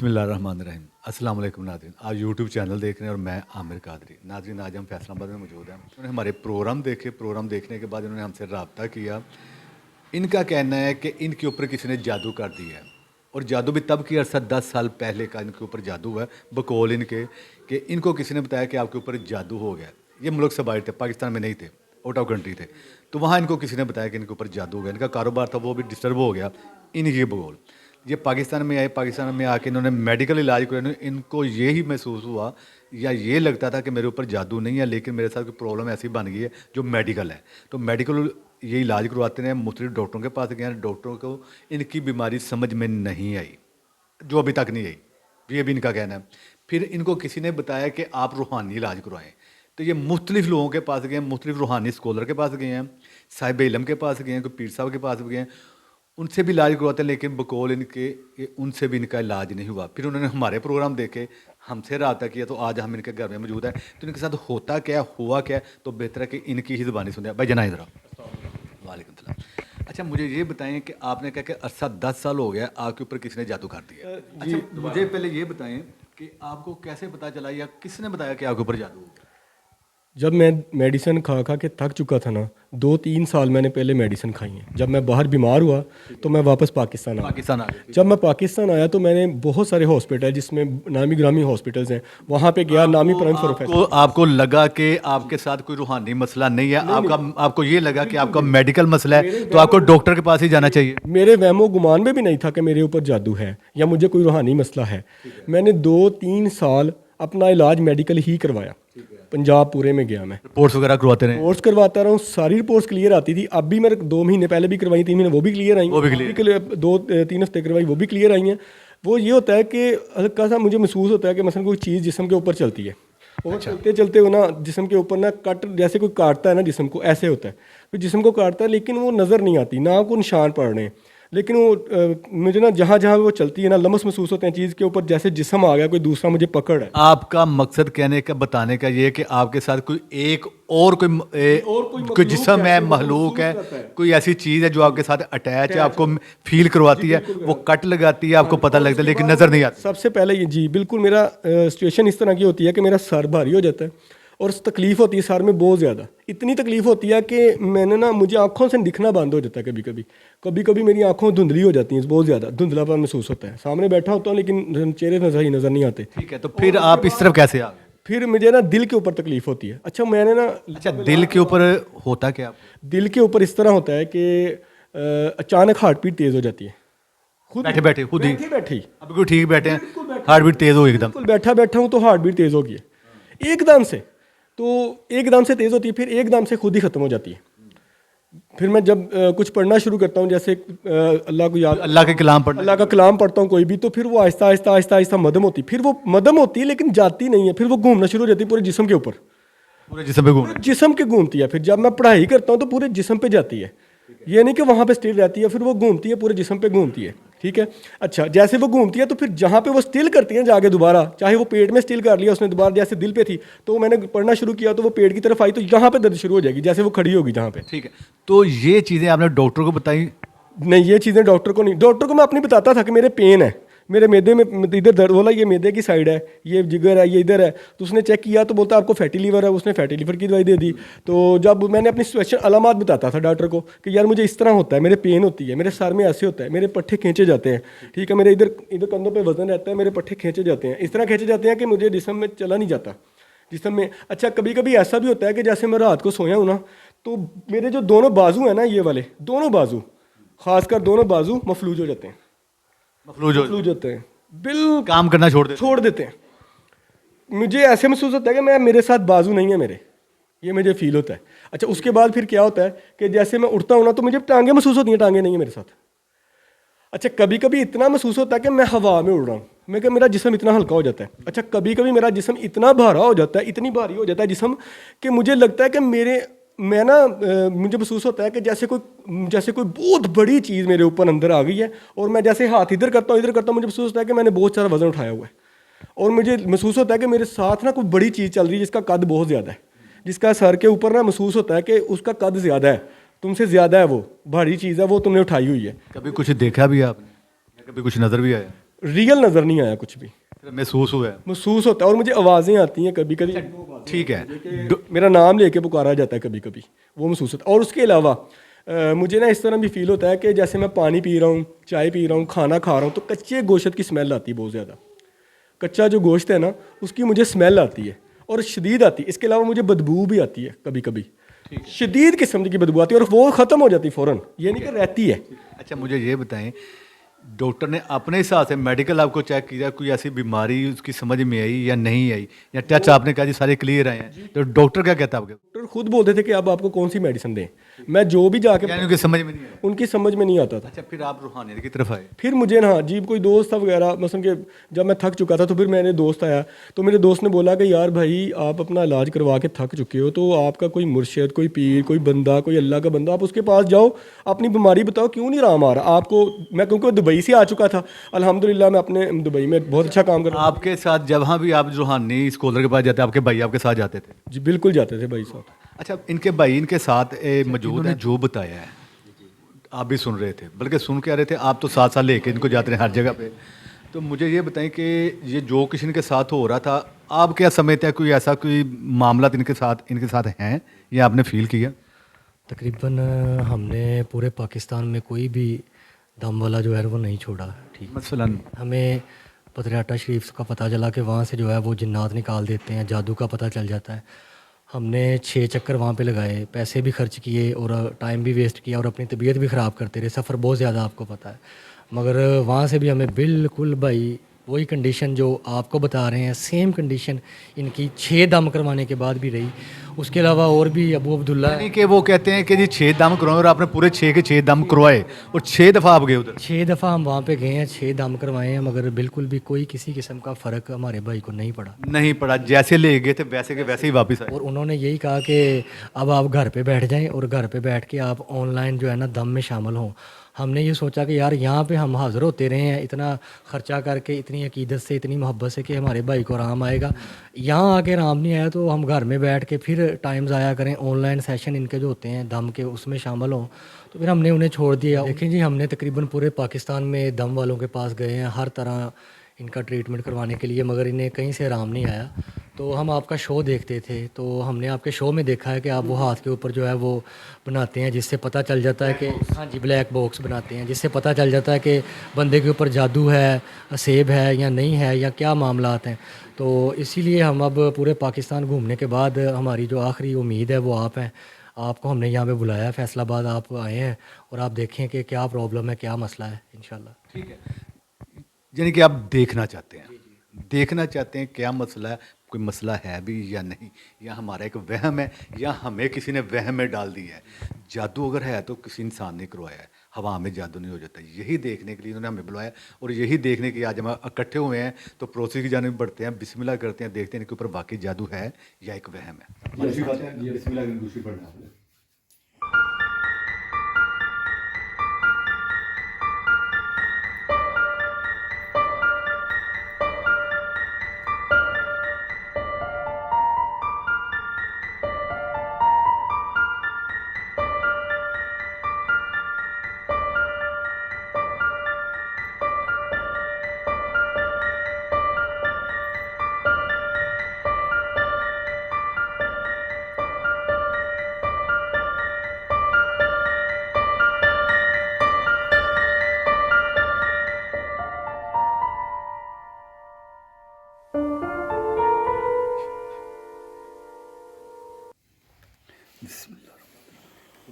बिस्मिल्लाहिर्रहमानिर्रहीम। अस्सलाम वालेकुम नाज़रीन, आप यूट्यूब चैनल देख रहे हैं और मैं आमिर कादरी। नाज़रीन, आज हम फैसलाबाद में मौजूद हैं। उन्होंने हमारे प्रोग्राम देखे, प्रोग्राम देखने के बाद इन्होंने हमसे रब्ता किया। इनका कहना है कि इनके ऊपर किसी ने जादू कर दिया है, और जादू भी तब किया 10 साल पहले का इनके ऊपर जादू है। बकौल इनके कि इनको किसी ने बताया कि आपके ऊपर जादू हो गया। ये मुल्क से बाहर थे, पाकिस्तान में नहीं थे, आउट ऑफ कंट्री थे। तो वहाँ इनको किसी ने बताया कि इनके ऊपर जादू हो गया, इनका कारोबार था वो भी डिस्टर्ब हो गया इन्हीं बकौल। ये पाकिस्तान में आए, पाकिस्तान में आके इन्होंने मेडिकल इलाज किया। इनको ये ही महसूस हुआ या ये लगता था कि मेरे ऊपर जादू नहीं है, लेकिन मेरे साथ कोई प्रॉब्लम ऐसी बन गई है जो मेडिकल है। तो मेडिकल ये इलाज करवाते हैं, मुख्तलिफ डॉक्टरों के पास गए हैं। डॉक्टरों को इनकी बीमारी समझ में नहीं आई, जो अभी तक नहीं आई, ये भी इनका कहना है। फिर इनको किसी ने बताया कि आप रूहानी इलाज करवाएं। तो ये मुख्तलिफ लोगों के पास गए हैं, मुख्तलिफ रूहानी स्कॉलर के पास गए हैं, साहिब इलम के पास गए हैं, कोई पीर साहब के पास गए हैं, उनसे भी इलाज करवाते हैं। लेकिन बकौल इनके कि उनसे भी इनका इलाज नहीं हुआ। फिर उन्होंने हमारे प्रोग्राम देखे, हमसे रब्ता किया, तो आज हम इनके घर में मौजूद हैं। तो इनके साथ होता क्या, हुआ क्या, तो बेहतर है कि इनकी ही ज़बानी सुने। भाई जना इधर वालेकुम सलाम। अच्छा, मुझे ये बताएं कि आपने कहा कि अरसा 10 साल हो गया आपके ऊपर किसी ने जादू कर दिया। अच्छा, मुझे पहले ये बताएं कि आपको कैसे पता चला या किसने बताया कि आपके ऊपर जादू हो गया? जब मैं मेडिसिन खा खा के थक चुका था ना, 2-3 साल मैंने पहले मेडिसिन खाई है। जब मैं बाहर बीमार हुआ तो मैं वापस पाकिस्तान आ गया। जब मैं पाकिस्तान आया तो मैंने बहुत सारे हॉस्पिटल, जिसमें नामी ग्रामी हॉस्पिटल्स हैं, वहाँ पे गया। नामी प्राइम प्रोफेसर। आपको लगा कि आपके साथ कोई रूहानी मसला नहीं है, आपको ये लगा कि आपका मेडिकल मसला है, तो आपको डॉक्टर के पास ही जाना चाहिए। मेरे वहमो गुमान में भी नहीं था कि मेरे ऊपर जादू है या मुझे कोई रूहानी मसला है। मैंने 2-3 साल अपना इलाज मेडिकल ही करवाया। पंजाब पूरे में गया मैं, रिपोर्ट्स वगैरह करवाते रहे? रिपोर्ट्स करवाता रहा हूँ, सारी रिपोर्ट्स क्लियर आती थी। अब भी मेरे 2 महीने पहले भी करवाई, 3 महीने वो भी क्लियर आई, वो भी क्लियर। 2-3 हफ्ते करवाई, वो भी क्लियर आई हैं। वो ये होता है कि हल्का सा मुझे महसूस होता है कि मसलन कोई चीज़ जिस्म के ऊपर चलती है, और चलते चलते हो ना जिस्म के ऊपर ना कट, जैसे कोई काटता है ना जिस्म को, ऐसे होता है। तो जिस्म को काटता है लेकिन वो नज़र नहीं आती, ना को निशान पड़ रहे हैं, लेकिन वो मुझे ना जहाँ जहाँ वो चलती है ना लम्स महसूस होते हैं चीज़ के ऊपर, जैसे जिस्म आ गया कोई दूसरा मुझे पकड़ है। आपका मकसद कहने का, बताने का ये है कि आपके साथ कोई एक और कोई जिस्म है, महलूक है, कोई ऐसी चीज़ है जो आपके साथ अटैच है, आपको फील करवाती है, वो कट लगाती है, आपको पता लगता है लेकिन नज़र नहीं आता। सबसे पहले ये जी बिल्कुल मेरा सिचुएशन इस तरह की होती है कि मेरा सर भारी हो जाता है और तकलीफ़ होती है सर में बहुत ज़्यादा। इतनी तकलीफ़ होती है कि मैंने ना, मुझे आँखों से दिखना बंद हो जाता है। कभी कभी मेरी आँखों धुंधली हो जाती हैं, बहुत ज़्यादा धुंधलापन महसूस होता है। सामने बैठा होता हूँ लेकिन चेहरे नज़र नहीं आते। ठीक है, तो फिर आप इस तरफ कैसे आ गए? फिर मुझे ना दिल के ऊपर तकलीफ़ होती है। अच्छा, मैंने ना, अच्छा, दिल के ऊपर होता क्या? दिल के ऊपर इस तरह होता है कि अचानक हार्ट बीट तेज़ हो जाती है, खुद बैठे बैठे खुद ही बैठी। अब कोई ठीक बैठे हैं, हार्ट बीट तेज़ हो एकदम? बैठा हूँ तो हार्ट बीट तेज़ हो गई है एकदम से। तो एकदम से तेज़ होती है, फिर एकदम से खुद ही ख़त्म हो जाती है। फिर मैं जब कुछ पढ़ना शुरू करता हूँ, जैसे अल्लाह को याद, अल्लाह के कलाम पढ़ना, अल्लाह का कलाम पढ़ता हूँ कोई भी, तो फिर वो आहिस्ता आहिस्ता आहिस्ता आहिस्ता मदम होती, फिर वो मदम होती है लेकिन जाती नहीं है, फिर वो घूमना शुरू हो जाती है पूरे जिस्म के ऊपर, पूरे जिस्म पे घूमना, जिस्म के घूमती है। फिर जब मैं पढ़ाई करता हूँ तो पूरे जिस्म पे जाती है, ये नहीं कि वहाँ पे स्टिल रहती है, फिर वो घूमती है पूरे जिस्म पे घूमती है। ठीक है। अच्छा, जैसे वो घूमती है तो फिर जहाँ पे वो स्टिल करती है जाके दोबारा, चाहे वो पेट में स्टिल कर लिया उसने दोबारा, जैसे दिल पे थी तो मैंने पढ़ना शुरू किया तो वो पेट की तरफ आई तो यहाँ पे दर्द शुरू हो जाएगी, जैसे वो खड़ी होगी जहाँ पे। ठीक है, तो ये चीज़ें आपने डॉक्टर को बताई? नहीं, ये चीज़ें डॉक्टर को नहीं, डॉक्टर को मैं अपनी बताता था कि मेरे पेन है, मेरे मैदे में इधर दर्द, बोला ये मैदे की साइड है, ये जिगर है, ये इधर है। तो उसने चेक किया तो बोलता आपको फैटी लीवर है, उसने फैटी लीवर की दवाई दे दी। तो जब मैंने अपनी सिचुएशन अलामात बताता था डॉक्टर को कि यार मुझे इस तरह होता है, मेरे पेन होती है, मेरे सर में ऐसे होता है, मेरे पट्ठे खींचे जाते हैं, ठीक है, मेरे इधर इधर कंधों पे वजन रहता है, मेरे पट्ठे खींचे जाते हैं, इस तरह खींचे जाते हैं कि मुझे जिस्म में चला नहीं जाता जिस्म में। अच्छा, कभी कभी ऐसा भी होता है कि जैसे मैं रात को सोया हूँ ना, तो मेरे जो दोनों बाजू हैं ना, ये वाले दोनों बाजू, खासकर दोनों बाजू मफलूज हो जाते हैं, मफलूज होते हैं, बिल्कुल काम करना छोड़ देते हैं। मुझे ऐसे महसूस होता है कि मेरे साथ बाजू नहीं है मेरे, ये मुझे फील होता है। अच्छा, उसके बाद फिर क्या होता है कि जैसे मैं उठता हूँ ना तो मुझे टांगे महसूस होती हैं, टांगे नहीं है मेरे साथ। अच्छा, कभी कभी इतना महसूस होता है कि मैं हवा में उड़ रहा हूँ, मैं कि मेरा जिस्म इतना हल्का हो जाता है। अच्छा, कभी कभी मेरा जिस्म इतना भारा हो जाता है, इतनी भारी हो जाता है जिस्म, कि मुझे लगता है कि मैं ना मुझे महसूस होता है कि जैसे कोई बहुत बड़ी चीज़ मेरे ऊपर अंदर आ गई है, और मैं जैसे हाथ इधर करता हूँ मुझे महसूस होता है कि मैंने बहुत सारा वजन उठाया हुआ है, और मुझे महसूस होता है कि मेरे साथ ना कोई बड़ी चीज़ चल रही है जिसका कद बहुत ज़्यादा है, जिसका सर के ऊपर ना महसूस होता है कि उसका कद ज़्यादा है, तुमसे ज़्यादा है, वो भारी चीज़ है, वो तुमने उठाई हुई है। कभी कुछ देखा भी आपने, कभी कुछ नज़र भी आया? रियल नज़र नहीं आया कुछ भी। महसूस हुआ है। महसूस होता है और मुझे आवाज़ें आती हैं कभी कभी, ठीक है। मेरा नाम लेके पुकारा जाता है कभी कभी, वो महसूस होता है। और उसके अलावा मुझे ना इस तरह भी फील होता है कि जैसे मैं पानी पी रहा हूँ, चाय पी रहा हूँ, खाना खा रहा हूँ, तो कच्चे गोश्त की स्मेल आती है बहुत ज़्यादा। कच्चा जो गोश्त है ना, उसकी मुझे स्मेल आती है और शदीद आती है। इसके अलावा मुझे बदबू भी आती है कभी कभी, शदीद किस्म की बदबू आती है और वो ख़त्म हो जाती है फ़ौरन, ये नहीं कि रहती है। अच्छा मुझे ये बताएं, डॉक्टर ने अपने हिसाब से मेडिकल आपको चेक किया, कोई ऐसी बीमारी उसकी समझ में आई या नहीं आई, या टेस्ट आपने कहा जी सारे क्लियर आए हैं, तो डॉक्टर क्या कहता है आपके? डॉक्टर खुद बोलते थे कि अब आपको कौन सी मेडिसिन दें। मैं जो भी जाके, यानी उनकी समझ में नहीं आया। उनकी समझ में नहीं आता था। अच्छा फिर आप रूहानियत की तरफ आए? फिर मुझे ना जी कोई दोस्त था वगैरह, मसलन कि जब मैं थक चुका था तो फिर मेरे दोस्त आया, तो मेरे दोस्त ने बोला कि यार भाई आप अपना इलाज करवा के थक चुके हो, तो आपका कोई मुर्शिद, कोई पीर, कोई बंदा, कोई अल्लाह का बंदा, आप उसके पास जाओ, अपनी बीमारी बताओ, क्यों नहीं आराम आ रहा आपको। मैं क्योंकि दुबई से आ चुका था, अल्हम्दुलिल्लाह मैं अपने दुबई में बहुत अच्छा काम कर रहा हूँ। आपके साथ जहाँ भी आप रूहानी स्कॉलर के पास जाते, आपके भाई आपके साथ जाते थे? जी बिल्कुल जाते थे भाई साहब। अच्छा इनके भाई इनके साथ मौजूद हैं, जो बताया है आप भी सुन रहे थे, बल्कि सुन के आ रहे थे, आप तो साथ साथ लेके इनको जाते रहे हर जगह पे। तो मुझे ये बताएं कि ये जो किसी इनके साथ हो रहा था, आप क्या समझते हैं, कोई ऐसा कोई मामला इनके साथ हैं या आपने फील किया? तकरीबन हमने पूरे पाकिस्तान में कोई भी दम वाला जो है वो नहीं छोड़ा। ठीक, मसलन हमें पतराटा शरीफ का पता चला कि वहाँ से जो है वो जिन्नात निकाल देते हैं, जादू का पता चल जाता है। हमने 6 चक्कर वहाँ पे लगाए, पैसे भी खर्च किए और टाइम भी वेस्ट किया और अपनी तबीयत भी ख़राब करते रहे। सफ़र बहुत ज़्यादा आपको पता है, मगर वहाँ से भी हमें बिल्कुल भाई वही कंडीशन जो आपको बता रहे हैं, सेम कंडीशन इनकी 6 दम करवाने के बाद भी रही। उसके अलावा और भी अबू अब्दुल्ला, यानी कि वो कहते हैं कि जी 6 दम करवाए और आपने पूरे 6 के 6 दम करवाए और 6 दफ़ा आप गए उधर? 6 दफ़ा हम वहाँ पे गए हैं, 6 दम करवाए हैं, मगर बिल्कुल भी कोई किसी किस्म का फ़र्क हमारे भाई को नहीं पड़ा। नहीं पड़ा, जैसे ले गए थे वैसे के वैसे ही वापस आए। और उन्होंने यही कहा कि अब आप घर पे बैठ जाएं और घर पे बैठ के आप ऑनलाइन जो है ना दम में शामिल हों। हमने ये सोचा कि यार यहाँ पे हम हाज़िर होते रहे हैं इतना ख़र्चा करके, इतनी अकीदत से, इतनी मोहब्बत से कि हमारे भाई को आराम आएगा। यहाँ आके आराम नहीं आया तो हम घर में बैठ के फिर टाइम ज़ाया करें, ऑनलाइन सेशन इनके जो होते हैं दम के उसमें शामिल हों। तो फिर हमने उन्हें छोड़ दिया। देखें जी, हमने तकरीबन पूरे पाकिस्तान में दम वालों के पास गए हैं हर तरह इनका ट्रीटमेंट करवाने के लिए, मगर इन्हें कहीं से आराम नहीं आया। तो हम आपका शो देखते थे, तो हमने आपके शो में देखा है कि आप वो हाथ के ऊपर जो है वो बनाते हैं, जिससे पता चल जाता है कि हाँ जी ब्लैक बॉक्स बनाते हैं, जिससे पता चल जाता है कि बंदे के ऊपर जादू है, सेब है या नहीं है, या क्या मामला हैं। तो इसीलिए हम अब पूरे पाकिस्तान घूमने के बाद हमारी जो आखिरी उम्मीद है वो आप हैं। आपको हमने यहाँ पे बुलाया है, फैसलाबाद आप आए हैं और आप देखें कि क्या प्रॉब्लम है, क्या मसला है, इंशाल्लाह। ठीक है, यानी कि आप देखना चाहते हैं क्या मसला है, कोई मसला है भी या नहीं, या हमारा एक वहम है, या हमें किसी ने वहम में डाल दिया है। जादू अगर है तो किसी इंसान ने करवाया है, हवा में जादू नहीं हो जाता। यही देखने के लिए इन्होंने हमें बुलाया और यही देखने के लिए आज हम इकट्ठे हुए हैं। तो प्रोसेस की जानिब बढ़ते हैं, बिस्मिल्लाह करते हैं, देखते हैं इनके ऊपर वाकई जादू है या एक वहम है।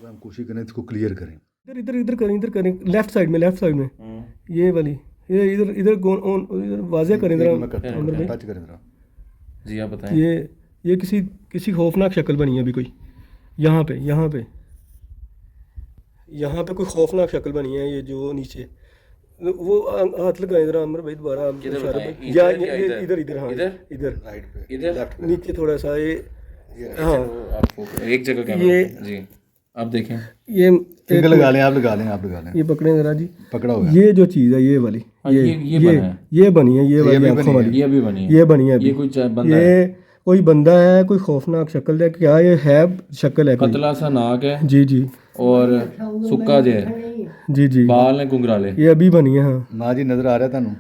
तो हम कोशिश करें इसको क्लियर करें। इधर इधर इधर करें लेफ्ट साइड में ये वाली, ये इधर इधर इधर वाज़े करें जरा अमर भाई, टच करें जरा। जी आप बताएं। ये किसी खौफनाक शक्ल बनी है अभी कोई, यहाँ पे कोई खौफनाक शक्ल बनी है, ये जो नीचे वो हाथ लगाए जरा अमर भाई दोबारा आप इशारा पे, या इधर हाँ इधर राइट पे, इधर लेफ्ट पे, नीचे थोड़ा सा ये हाँ आपको एक जगह कैमरा ये जी आप देखें। ये फिंगर लगा लें, आप लगा लें। ये पकड़े जरा जी, पकड़ा हुआ है। ये जो चीज़ है ये वाली, ये बनी है, ये वाली आंखों वाली, ये भी बनी है, ये बनी है ये अभी। कोई बंदा है, ये कोई बंदा है, कोई खौफनाक शक्ल है, क्या ये है शक्ल है कोई? कतला सा नाक है जी जी और सुक्का जो है जी जी, बाल हैं घुंघराले। ये अभी बनी है। हाँ ना जी नजर आ रहा है थानू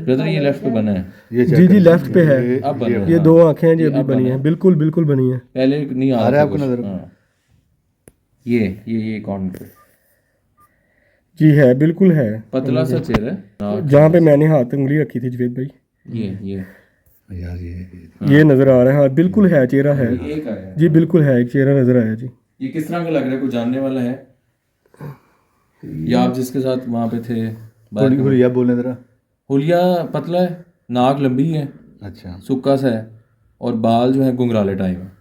ब्रदर ये लेफ्ट पे बना है, ये check जी जी, करें। लेफ्ट पे है। अब बना है। ये हाँ। 2 आंखें हैं जी, ये अभी अब बनी बना है, है। बिल्कुल बिल्कुल बनी है। पहले नहीं आ आ रहा रहा है था आपको कुछ। नजर? हाँ। ये कॉर्नर पे जी है, बिल्कुल है। पतला सा चेहरा है। नाक जहाँ पे मैंने हाथ उंगली रखी थी जुवेद भाई, ये यार ये नजर आ रहा है। हाँ बिल्कुल है, चेहरा है एक आया है। जी, बिल्कुल है, एक चेहरा नजर आया जी। ये किस तरह का लग रहा है, कोई जानने वाला है या आप जिसके साथ वहाँ पे थे थोड़ी हुलिया बोलने जरा। हुलिया पतला है, नाक लंबी है, अच्छा सुक्का सा है और बाल जो है घुंघराले टाइप है,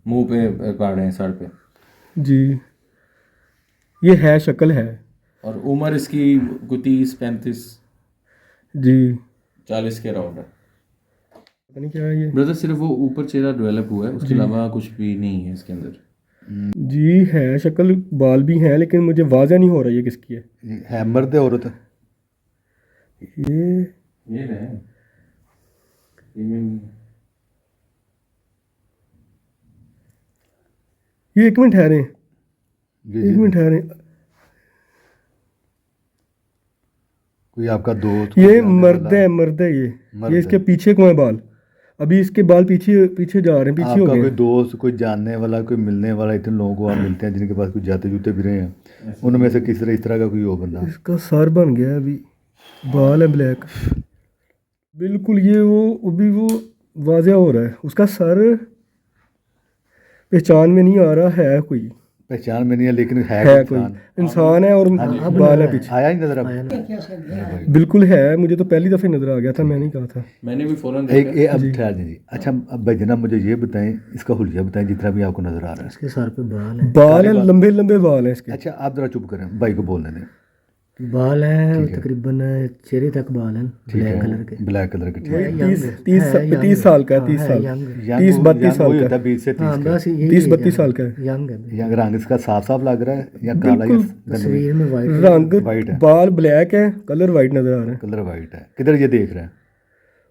मुंह पे काटे हैं सर पे, जी ये है, शक्ल है और उम्र इसकी कोई 30-35 जी। 40 के अराउंड है। पता नहीं क्या है ये। ब्रदर सिर्फ वो ऊपर चेहरा डेवलप हुआ है, उसके अलावा कुछ भी नहीं है इसके अंदर। जी है शक्ल, बाल भी हैं, लेकिन मुझे वाज़ह नहीं हो रहा ये किसकी है। ये है मर्द है औरत? ये है ये 1 मिनट ठहरे, जी 1 मिनट ठहरे। कोई आपका दोस्त? ये कोई जानने मर्द वाला? है, मर्द है ये। मर्द ये इसके है। पीछे को है बाल, अभी इसके बाल पीछे पीछे जा रहे हैं, पीछे हो आपका गए कोई हैं। दोस्त, कोई जानने वाला, कोई मिलने वाला? इतने लोगों को आप मिलते हैं जिनके पास कुछ जाते जूते भी रहे हैं, उनमें से किस तरह इस तरह का कोई हो बंदा? इसका सर बन गया है अभी, बाल है ब्लैक बिल्कुल। ये वो अभी वो वाज़ह हो रहा है, उसका सर पहचान में नहीं आ रहा है, कोई पहचान में नहीं है लेकिन है कोई इंसान। इंसान है और बाल है पीछे, आया ही नजर अब? बिल्कुल है। मुझे तो पहली दफ़े नज़र आ गया था, मैंने कहा था। मैंने भी फौरन एक देखा। ये अब ठहर जी। अच्छा अब भाई जनाब मुझे ये बताएं, इसका हुलिया बताएं जितना भी आपको नजर आ रहा है। इसके सर पे बाल है, बाल है, लंबे लंबे बाल हैं इसके। अच्छा आप जरा चुप करें, भाई को बोलने दें। बाल हैं तकरीबन चेहरे तक बाल हैं, ठीक ब्लैक है, कलर के। ब्लैक कलर के, ठीक है। 30 साल का है, 30 साल, यंग 30-32 साल वही का होता है, है 20 से 30 हाँ का। बस यही 30-32 साल का है। यंग है। या रंग इसका साफ साफ लग रहा है या काला या तस्वीर में वाइट रंग वाइट है? बाल ब्लैक है, कलर वाइट नजर आ रहा है। कलर वाइट है। किधर ये देख रहा है?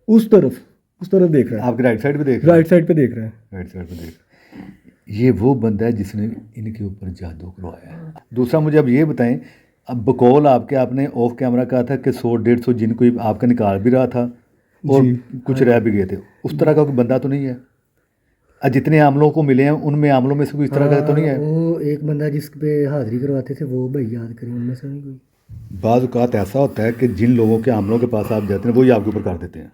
उस तरफ देख रहा है, आपके राइट साइड पे देख रहा है? राइट साइड पे देख रहा है। राइट साइड पे देख रहा है। ये वो बंदा है जिसने इनके ऊपर जादू करवाया है। दूसरा मुझे अब ये बताएं, अब बकौल आपके आपने ऑफ कैमरा कहा था कि 100-150 जिन कोई आपका निकाल भी रहा था और कुछ रह भी गए थे, उस तरह का कोई बंदा तो नहीं है? आज जितने आमलों को मिले हैं उनमें आमलों में से कोई इस तरह का तो नहीं है? वो एक बंदा जिस पे हाजिरी करवाते थे वो भाई याद करें, उनमें से नहीं कोई। बाज़ औक़ात ऐसा होता है कि जिन लोगों के आमलों के पास आप जाते हैं वही आपके ऊपर कर देते हैं,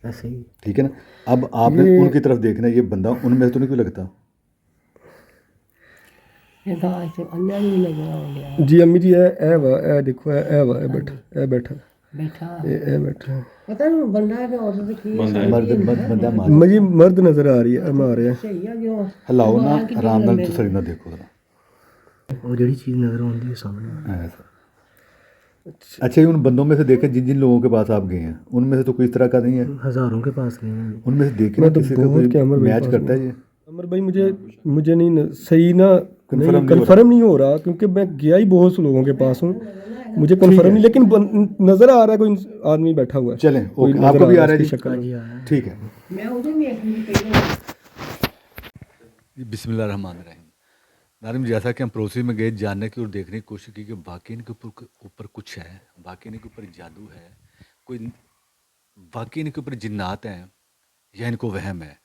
ऐसे ही ठीक है ना? अब आपने उनकी तरफ देखना है, ये बंदा उनमें से तो नहीं कोई लगता? जी अम्मी जी, ए देखो, ए बैठा ए बैठा पता नहीं बंदा है कि औरत की बंदा मार मुझे मर्द नजर आ रही है, हमारे सही है जो हलाओ ना आराम नाल तसल्ली ना देखो जरा वो जड़ी चीज़ नजर आती है सामने। ऐसा। अच्छा ये उन बंदों में से देखें जिन जिन लोगों के पास आप गए हैं, उनमें से तो कोई इस तरह का नहीं है? हज़ारों के पास गए हैं। उनमें से देखें ना किसी का कोई मैच करता है ये? अमर भाई मुझे नहीं सही ना कंफर्म नहीं हो रहा, क्योंकि मैं गया ही बहुत से लोगों के पास हूँ, मुझे कंफर्म नहीं, लेकिन नजर आ रहा है कोई आदमी बैठा हुआ है। चलें कोई ओके, नजर आपको भी आ रहा है उसकी जी? शक्ल। ठीक है मैं उधर में एक बिस्मिल्लाहिर्रहमानिर्रहीम। नाज़रीन जैसा कि हम पड़ोसी में गए जानने की और देखने की कोशिश की कि वाकई इनके ऊपर कुछ है, वाकई इनके ऊपर जादू है, कोई वाकई इनके ऊपर जिन्नात हैं या इनको वहम है,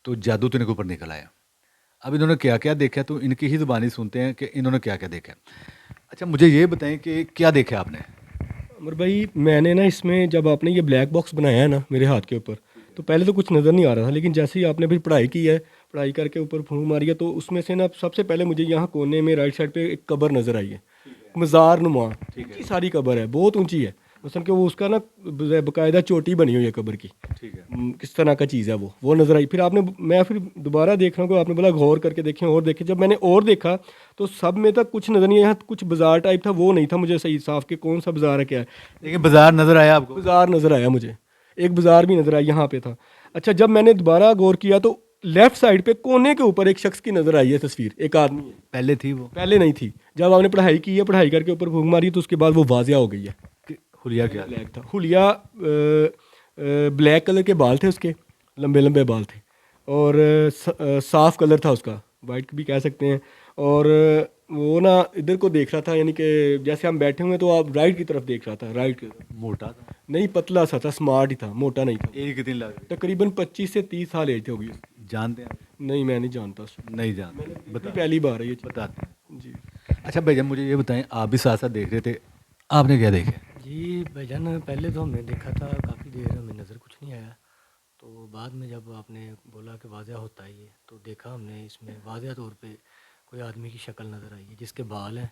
तो जादू तो इनके ऊपर निकल आया। अब इन्होंने क्या क्या देखा तो इनकी ही ज़ुबानी सुनते हैं कि इन्होंने क्या क्या देखा। अच्छा मुझे ये बताएं कि क्या देखा आपने? अमर भाई मैंने ना इसमें जब आपने ये ब्लैक बॉक्स बनाया है ना मेरे हाथ के ऊपर, तो पहले तो कुछ नज़र नहीं आ रहा था, लेकिन जैसे ही आपने भी पढ़ाई की है, पढ़ाई करके ऊपर फूंक मारी है, तो उसमें से ना सबसे पहले मुझे यहाँ कोने में राइट साइड पे एक कब्र नज़र आई है, मज़ार नुमा, ऊंची सारी कब्र है, बहुत ऊंची है, मसलन कि वो उसका ना बाकायदा चोटी बनी हुई है कब्र की, ठीक है। किस तरह का चीज़ है वो नज़र आई। फिर मैं फिर दोबारा देख रहा हूँ, आपने बोला गौर करके देखें और देखें, जब मैंने और देखा तो सब में तक कुछ नज़र नहीं आया, कुछ बाजार टाइप था वो नहीं था मुझे सही साफ कि कौन सा बाजार है क्या है, लेकिन बाजार नज़र आया आपको? बाजार नज़र आया मुझे, एक बाजार भी नज़र आया यहाँ पे था। अच्छा जब मैंने दोबारा गौर किया तो लेफ्ट साइड पे कोने के ऊपर एक शख्स की नज़र आई है तस्वीर, एक आदमी है। पहले थी वो? पहले नहीं थी, जब आपने पढ़ाई की है, पढ़ाई करके ऊपर फूंक मारी तो उसके बाद वो वाजिया हो गई है। हुलिया क्या? ब्लैक था हुलिया, ब्लैक कलर के बाल थे उसके, लंबे लंबे बाल थे, और साफ कलर था उसका, वाइट भी कह सकते हैं, और वो ना इधर को देख रहा था, यानी कि जैसे हम बैठे हुए तो आप राइट की तरफ देख रहा था, राइट की तरफ। मोटा था। नहीं, पतला सा था, स्मार्ट ही था, मोटा नहीं था। एज कितनी लग रही तकरीबन 25 से 30 साल एज होगी उसकी। है? जानते हैं आप? नहीं, मैं नहीं जानता उसको, नहीं जानते, बता पहली बार है ये चीज़। बताते हैं। जी। अच्छा भैया मुझे ये बताएं, आप भी साथ साथ देख रहे थे, आपने क्या देखे? जी भाईजान, पहले तो हमने देखा था, काफ़ी देर हमें नज़र कुछ नहीं आया। तो बाद में जब आपने बोला कि वाज़ह होता है ये, तो देखा हमने इसमें वाज़ह तौर पे कोई आदमी की शक्ल नज़र आई है जिसके बाल हैं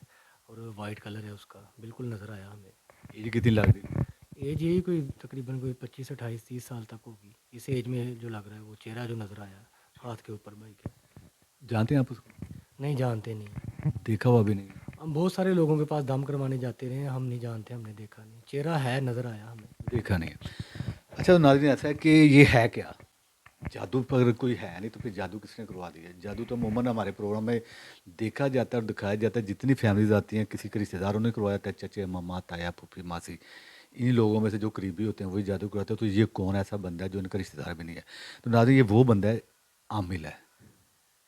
और वाइट कलर है उसका, बिल्कुल नज़र आया हमें। एज कितनी लग रही है? एज यही कोई तकरीबन कोई 25 28 30 साल तक होगी। इस एज में जो लग रहा है, वो चेहरा जो नज़र आया हाथ के ऊपर भाई के। जानते हैं आप उसको? नहीं जानते, नहीं। देखा हुआ भी नहीं? हम बहुत सारे लोगों के पास दम करवाने जाते रहे हैं, हम नहीं जानते, हमने देखा नहीं। चेहरा है, नज़र आया हमें। देखा नहीं है। अच्छा तो नाज़रीन ऐसा है कि ये है क्या? जादू पर कोई है नहीं तो फिर जादू किसने करवा दिया? जादू तो अमूमन हमारे प्रोग्राम में देखा जाता है और दिखाया जाता है। जितनी फैमिलीज आती हैं, किसी के रिश्तेदारों ने करवाया था, चचे मामा ताया फूफी मासी, इन्हीं लोगों में से जो करीबी होते हैं वही जादू करवाते हैं। तो ये कौन ऐसा बंदा है जो इनका रिश्तेदार भी नहीं है? तो नाज़रीन ये वो बंदा है, आमिल है।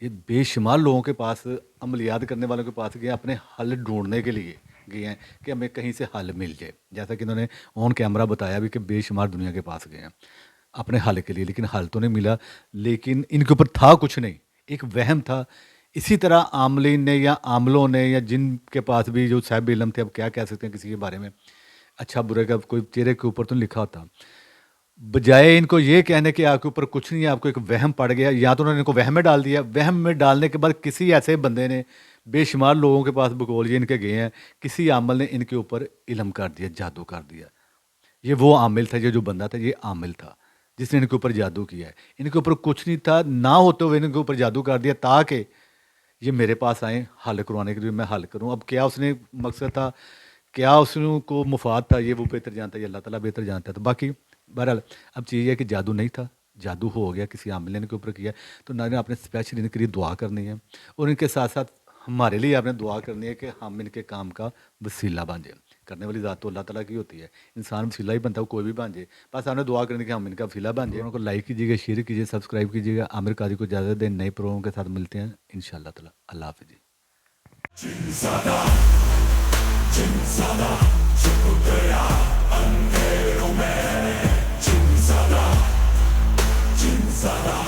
ये बेशुमार लोगों के पास, अमलियात करने वालों के पास गए, अपने हल ढूंढने के लिए गए हैं कि हमें कहीं से हल मिल जाए। जैसा कि इन्होंने ऑन कैमरा बताया भी कि बेशुमार दुनिया के पास गए हैं अपने हल के लिए, लेकिन हल तो नहीं मिला। लेकिन इनके ऊपर था कुछ नहीं, एक वहम था। इसी तरह आमलीन ने या आमलों ने या जिनके पास भी जो साहिब इल्म थे, अब क्या कह सकते हैं किसी के बारे में, अच्छा बुरे का कोई चेहरे के ऊपर तो नहीं लिखा होता। बजाय इनको ये कहने कि आपके ऊपर कुछ नहीं है, आपको एक वहम पड़ गया, या तो उन्होंने इनको वहम में डाल दिया। वहम में डालने के बाद किसी ऐसे बंदे ने, बेशुमार लोगों के पास बकौल ये इनके गए हैं, किसी आमिल ने इनके ऊपर इल्म कर दिया, जादू कर दिया। ये वो आमिल था, ये जो बंदा था ये आमिल था जिसने इनके ऊपर जादू किया है। इनके ऊपर कुछ नहीं था, ना होते हुए इनके ऊपर जादू कर दिया ताकि ये मेरे पास आए हल करवाने के लिए, मैं हल करूं। अब क्या उसने मकसद था, क्या उसको मुफाद था, ये वो बेहतर जानता है, ये अल्लाह ताला बेहतर जानता है। तो बाकी बहरहाल अब चीज़ है कि जादू नहीं था, जादू हो गया, किसी आमिल ने इनके ऊपर किया। तो नाज़रीन आपने स्पेशल इनके लिए दुआ करनी है और इनके साथ साथ हमारे लिए आपने दुआ करनी है कि हम इनके काम का वसीला बन जाए। करने वाली ज़ात तो अल्लाह ताला की होती है, इंसान वसीला ही बनता है, कोई भी बन जाए। बस आपने दुआ करनी कि हम इनका वसीला बन जाए। उनको लाइक कीजिएगा, शेयर कीजिए, सब्सक्राइब कीजिएगा। आमिर कादरी को इजाज़त दें, नए प्रोग्राम के साथ मिलते हैं इंशाअल्लाह ताला। अल्लाह हाफ़िज़ जी। Sada